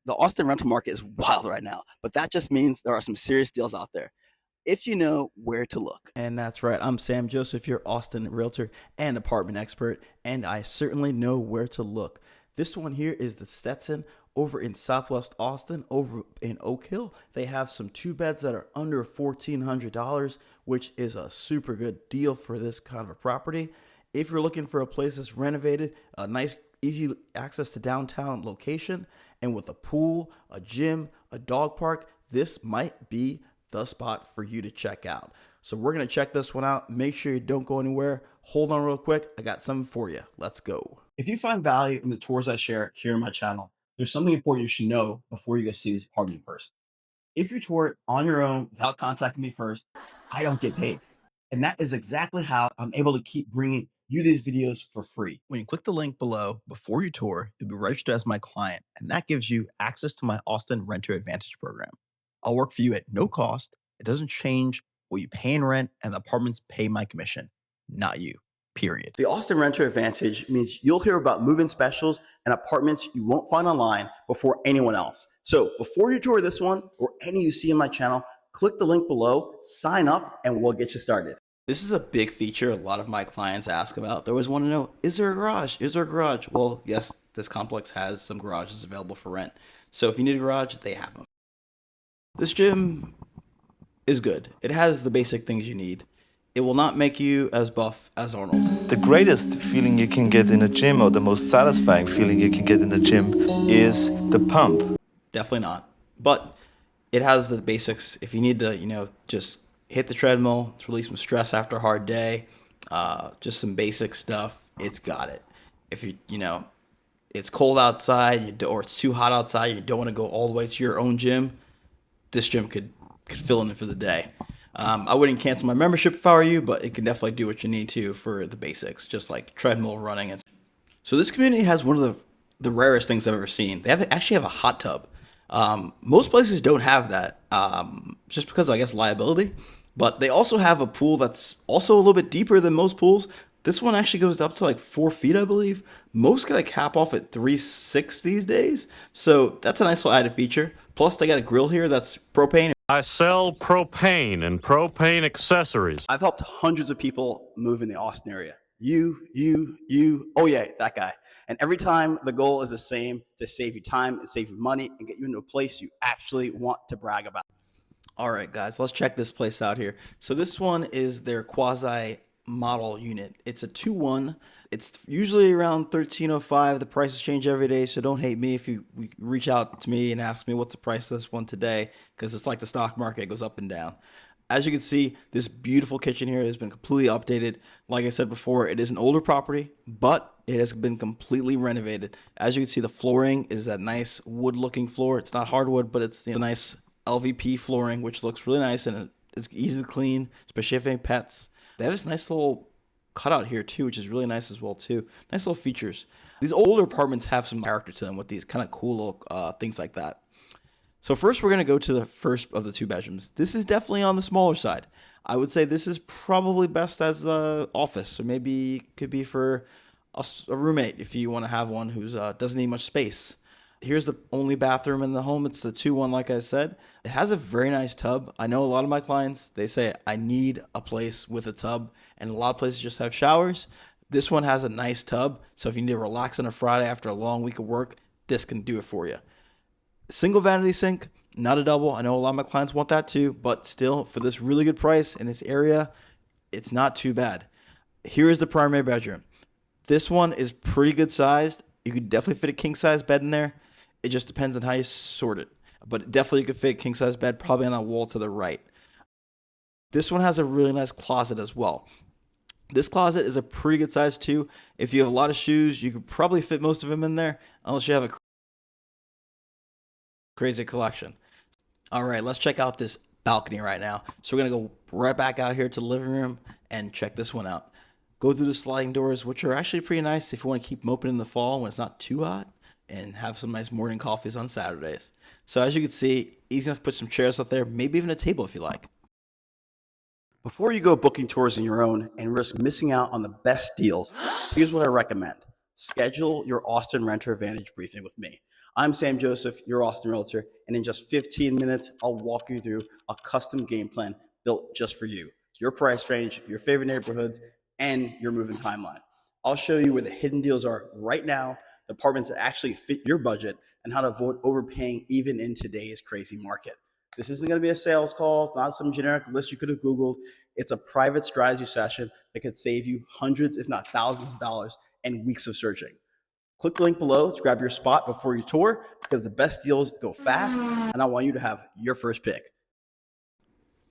The Austin rental market is wild right now, but that just means there are some serious deals out there if you know where to look. And that's right. I'm Sam Joseph, your Austin realtor and apartment expert, and I certainly know where to look. This one here is the Stetson over in Southwest Austin, over in Oak Hill. They have some two beds that are under $1,400, which is a super good deal for this kind of a property. If you're looking for a place that's renovated, a nice, easy access to downtown location, and with a pool, a gym, a dog park, this might be the spot for you to check out. So we're going to check this one out. Make sure you don't go anywhere. Hold on real quick. I got something for you. Let's go. If you find value in the tours I share here on my channel, there's something important you should know before you go see this apartment in person. If you tour it on your own without contacting me first, I don't get paid. And that is exactly how I'm able to keep bringing you these videos for free. When you click the link below before you tour, you'll be registered as my client, and that gives you access to my Austin Renter Advantage program. I'll work for you at no cost. It doesn't change what you pay in rent, and the apartments pay my commission, not you, period. The Austin Renter Advantage means you'll hear about move-in specials and apartments you won't find online before anyone else. So before you tour this one or any you see in my channel, click the link below, sign up, and we'll get you started. This is a big feature a lot of my clients ask about. They always want to know, is there a garage? Is there a garage? Well, yes, this complex has some garages available for rent. So if you need a garage, they have them. This gym is good. It has the basic things you need. It will not make you as buff as Arnold. The greatest feeling you can get in a gym, or the most satisfying feeling you can get in a gym, is the pump. Definitely not. But it has the basics. If you need to, just hit the treadmill to release some stress after a hard day, just some basic stuff, it's got it. If it's cold outside, or it's too hot outside, you don't want to go all the way to your own gym, this gym could fill in for the day. I wouldn't cancel my membership if I were you, but it can definitely do what you need to for the basics, just like treadmill, running. So this community has one of the rarest things I've ever seen. They actually have a hot tub. Most places don't have that, just because of, I guess, liability. But they also have a pool that's also a little bit deeper than most pools. This one actually goes up to like 4 feet, I believe. Most got a cap off at 3.6 these days. So that's a nice little added feature. Plus, they got a grill here that's propane. I sell propane and propane accessories. I've helped hundreds of people move in the Austin area. You, oh yeah, that guy. And every time the goal is the same, to save you time and save you money and get you into a place you actually want to brag about. All right, guys, let's check this place out here. So this one is their quasi model unit. It's a 2-1. It's usually around $1,305. The prices change every day, so don't hate me if you reach out to me and ask me what's the price of this one today, because it's like the stock market, it goes up and down. As you can see, this beautiful kitchen here has been completely updated. Like I said before, it is an older property, but it has been completely renovated. As you can see, the flooring is that nice wood-looking floor. It's not hardwood, but it's a nice LVP flooring, which looks really nice, and it's easy to clean, especially if you have pets. They have this nice little cutout here too, which is really nice as well too. Nice little features. These older apartments have some character to them with these kind of cool little things like that. So first we're going to go to the first of the 2 bedrooms. This is definitely on the smaller side. I would say this is probably best as an office, or maybe could be for a roommate if you want to have one who doesn't need much space. Here's the only bathroom in the home. It's the 2-1, like I said. It has a very nice tub. I know a lot of my clients, they say, I need a place with a tub, and a lot of places just have showers. This one has a nice tub, so if you need to relax on a Friday after a long week of work, this can do it for you. Single vanity sink, not a double. I know a lot of my clients want that too, but still, for this really good price in this area, it's not too bad. Here is the primary bedroom. This one is pretty good sized. You could definitely fit a king size bed in there. It just depends on how you sort it. But definitely you could fit a king size bed probably on that wall to the right. This one has a really nice closet as well. This closet is a pretty good size too. If you have a lot of shoes, you could probably fit most of them in there, unless you have a crazy collection. All right, let's check out this balcony right now. So we're going to go right back out here to the living room and check this one out. Go through the sliding doors, which are actually pretty nice if you want to keep them open in the fall when it's not too hot, and have some nice morning coffees on Saturdays. So as you can see, easy enough to put some chairs out there, maybe even a table if you like. Before you go booking tours on your own and risk missing out on the best deals, here's what I recommend. Schedule your Austin Renter Advantage briefing with me. I'm Sam Joseph, your Austin Realtor, and in just 15 minutes, I'll walk you through a custom game plan built just for you, your price range, your favorite neighborhoods, and your moving timeline. I'll show you where the hidden deals are right now, the apartments that actually fit your budget, and how to avoid overpaying even in today's crazy market. This isn't going to be a sales call. It's not some generic list you could have Googled. It's a private strategy session that could save you hundreds, if not thousands of dollars and weeks of searching. Click the link below to grab your spot before you tour because the best deals go fast, and I want you to have your first pick.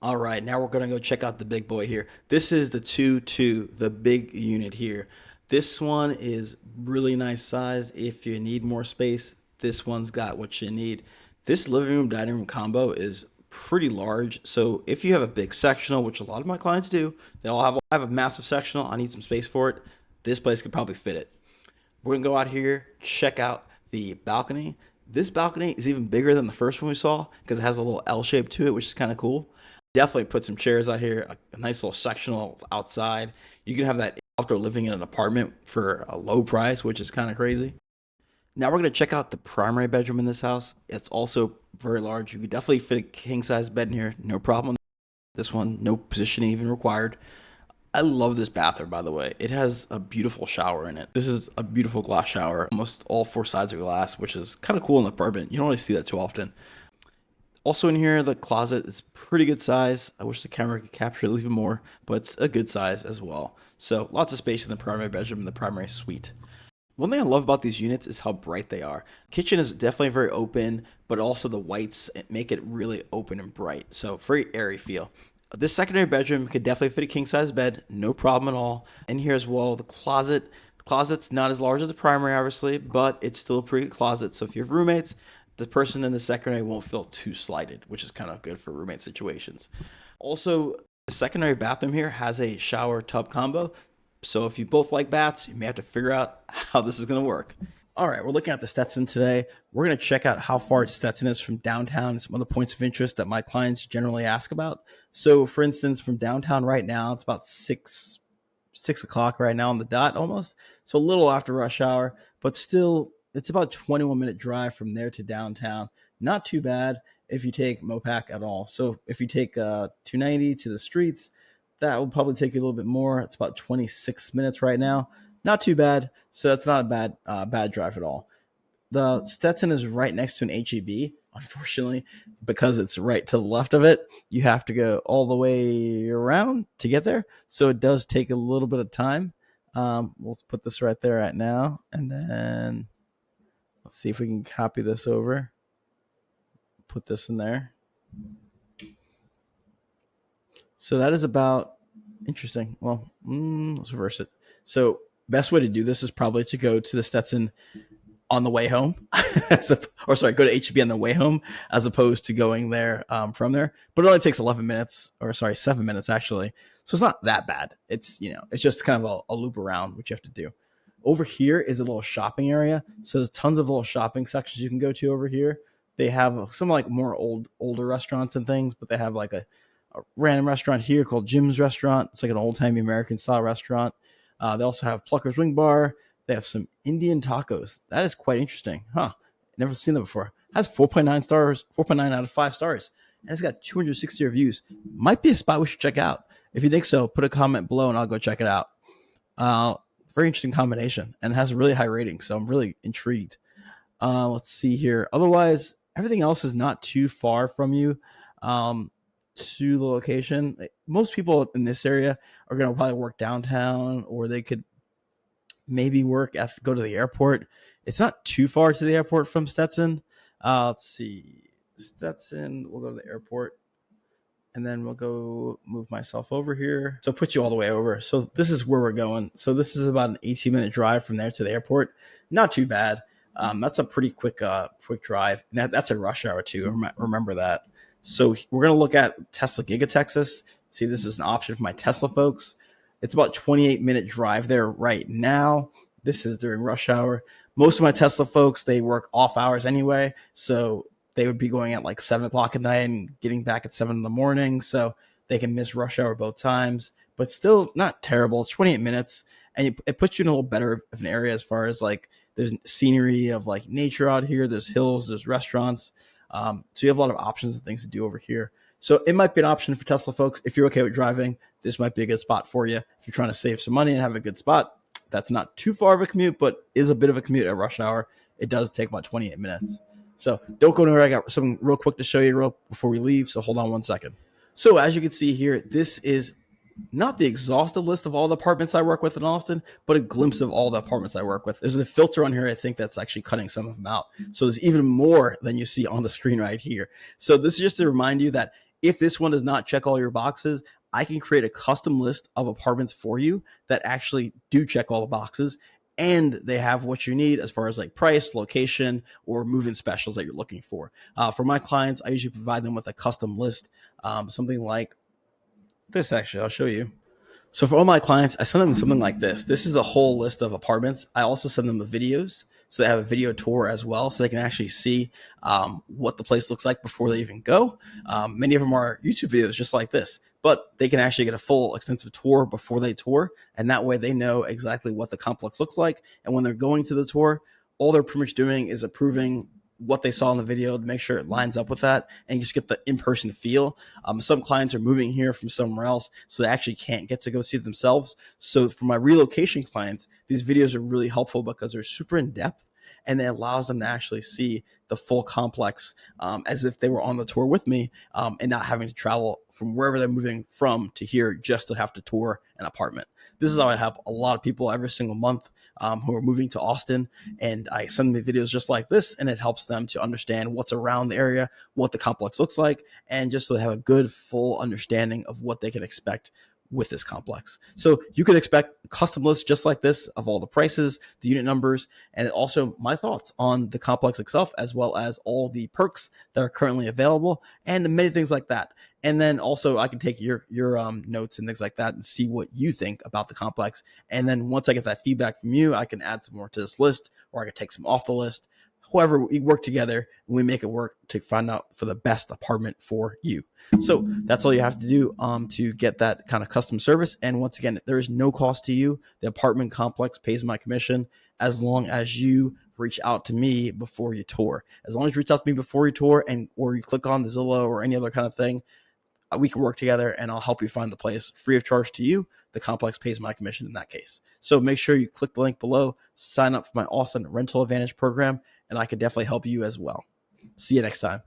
All right, now we're going to go check out the big boy here. This is the 2-2, the big unit here. This one is really nice size. If you need more space, this one's got what you need. This living room, dining room combo is pretty large. So if you have a big sectional, which a lot of my clients do, they all have a massive sectional. I need some space for it. This place could probably fit it. We're going to go out here, check out the balcony. This balcony is even bigger than the first one we saw because it has a little L shape to it, which is kind of cool. Definitely put some chairs out here, a nice little sectional outside. You can have that outdoor living in an apartment for a low price, which is kind of crazy. Now we're going to check out the primary bedroom in this house. It's also very large. You could definitely fit a king-size bed in here, no problem. This one, no positioning even required. I love this bathroom, by the way. It has a beautiful shower in it. This is a beautiful glass shower. Almost all four sides are glass, which is kind of cool in an apartment. You don't really see that too often. Also in here, the closet is pretty good size. I wish the camera could capture it even more, but it's a good size as well. So lots of space in the primary bedroom and the primary suite. One thing I love about these units is how bright they are. Kitchen is definitely very open, but also the whites make it really open and bright. So very airy feel. This secondary bedroom could definitely fit a king-size bed, no problem at all. And here as well, the closet's not as large as the primary, obviously, but it's still a pretty good closet. So if you have roommates, the person in the secondary won't feel too slighted, which is kind of good for roommate situations. Also, the secondary bathroom here has a shower tub combo. So if you both like baths, you may have to figure out how this is going to work. All right, we're looking at the Stetson today. We're going to check out how far Stetson is from downtown and some other points of interest that my clients generally ask about. So, for instance, from downtown right now, it's about 6 o'clock right now on the dot almost. So a little after rush hour, but still, it's about a 21-minute drive from there to downtown. Not too bad if you take Mopac at all. So if you take 290 to the streets, that will probably take you a little bit more. It's about 26 minutes right now. Not too bad. So that's not a bad drive at all. The Stetson is right next to an HEB. Unfortunately, because it's right to the left of it, you have to go all the way around to get there. So it does take a little bit of time. We'll put this right there right now. And then let's see if we can copy this over. Put this in there. So that is about interesting. Well, let's reverse it. So best way to do this is probably to go to the Stetson on the way home, go to HEB on the way home as opposed to going there from there. But it only takes 7 minutes actually. So it's not that bad. It's just kind of a loop around, which you have to do. Over here is a little shopping area. So there's tons of little shopping sections you can go to over here. They have some like more older restaurants and things, but they have like a random restaurant here called Jim's Restaurant. It's like an old-timey American style restaurant. They also have Plucker's Wing Bar. They have some Indian tacos. That is quite interesting. Never seen that before. It has 4.9 stars, 4.9 out of 5 stars. And it's got 260 reviews. Might be a spot we should check out. If you think so, put a comment below and I'll go check it out. Very interesting combination. And it has a really high rating, so I'm really intrigued. Let's see here. Otherwise, everything else is not too far from you to the location. Most people in this area are going to probably work downtown, or they could maybe go to the airport. It's not too far to the airport from Stetson. Let's see. Stetson, we'll go to the airport. And then we'll go move myself over here. So put you all the way over. So this is where we're going. So this is about an 18-minute drive from there to the airport. Not too bad. That's a pretty quick drive. And that's a rush hour too. Remember that. So we're going to look at Tesla Giga Texas. See, this is an option for my Tesla folks. It's about 28-minute drive there right now. This is during rush hour. Most of my Tesla folks, they work off hours anyway. So they would be going at like 7 o'clock at night and getting back at 7 in the morning. So they can miss rush hour both times, but still not terrible. It's 28 minutes and it puts you in a little better of an area as far as like There's scenery of like nature out here. There's hills, there's restaurants. So you have a lot of options and things to do over here. So it might be an option for Tesla folks. If you're okay with driving, this might be a good spot for you. If you're trying to save some money and have a good spot, that's not too far of a commute, but is a bit of a commute at rush hour. It does take about 28 minutes. So don't go anywhere. I got something real quick to show you before we leave. So hold on one second. So as you can see here, this is not the exhaustive list of all the apartments I work with in Austin, but a glimpse of all the apartments I work with. There's a filter on here, I think, that's actually cutting some of them out. So there's even more than you see on the screen right here. So this is just to remind you that if this one does not check all your boxes, I can create a custom list of apartments for you that actually do check all the boxes. And they have what you need as far as like price, location, or move-in specials that you're looking for. For my clients, I usually provide them with a custom list, something like this. Actually, I'll show you. So for all my clients, I send them something like this. This is a whole list of apartments. I also send them the videos. So they have a video tour as well, so they can actually see what the place looks like before they even go. Many of them are YouTube videos just like this, but they can actually get a full extensive tour before they tour. And that way they know exactly what the complex looks like. And when they're going to the tour, all they're pretty much doing is approving what they saw in the video to make sure it lines up with that, and you just get the in-person feel. Some clients are moving here from somewhere else, so they actually can't get to go see it themselves. So for my relocation clients, these videos are really helpful because they're super in-depth, and it allows them to actually see the full complex as if they were on the tour with me, and not having to travel from wherever they're moving from to here just to have to tour an apartment. This is how I help a lot of people every single month who are moving to Austin, and I send them videos just like this, and it helps them to understand what's around the area, what the complex looks like, and just so they have a good full understanding of what they can expect with this complex. So you can expect a custom list just like this of all the prices, the unit numbers, and also my thoughts on the complex itself, as well as all the perks that are currently available and many things like that. And then also I can take your notes and things like that and see what you think about the complex. And then once I get that feedback from you, I can add some more to this list, or I can take some off the list. However, we work together and we make it work to find out for the best apartment for you. So that's all you have to do to get that kind of custom service. And once again, there is no cost to you. The apartment complex pays my commission as long as you reach out to me before you tour. As long as you reach out to me before you tour, and or you click on the Zillow or any other kind of thing, we can work together and I'll help you find the place free of charge to you. The complex pays my commission in that case. So make sure you click the link below, sign up for my Austin Rental Advantage program, and I can definitely help you as well. See you next time.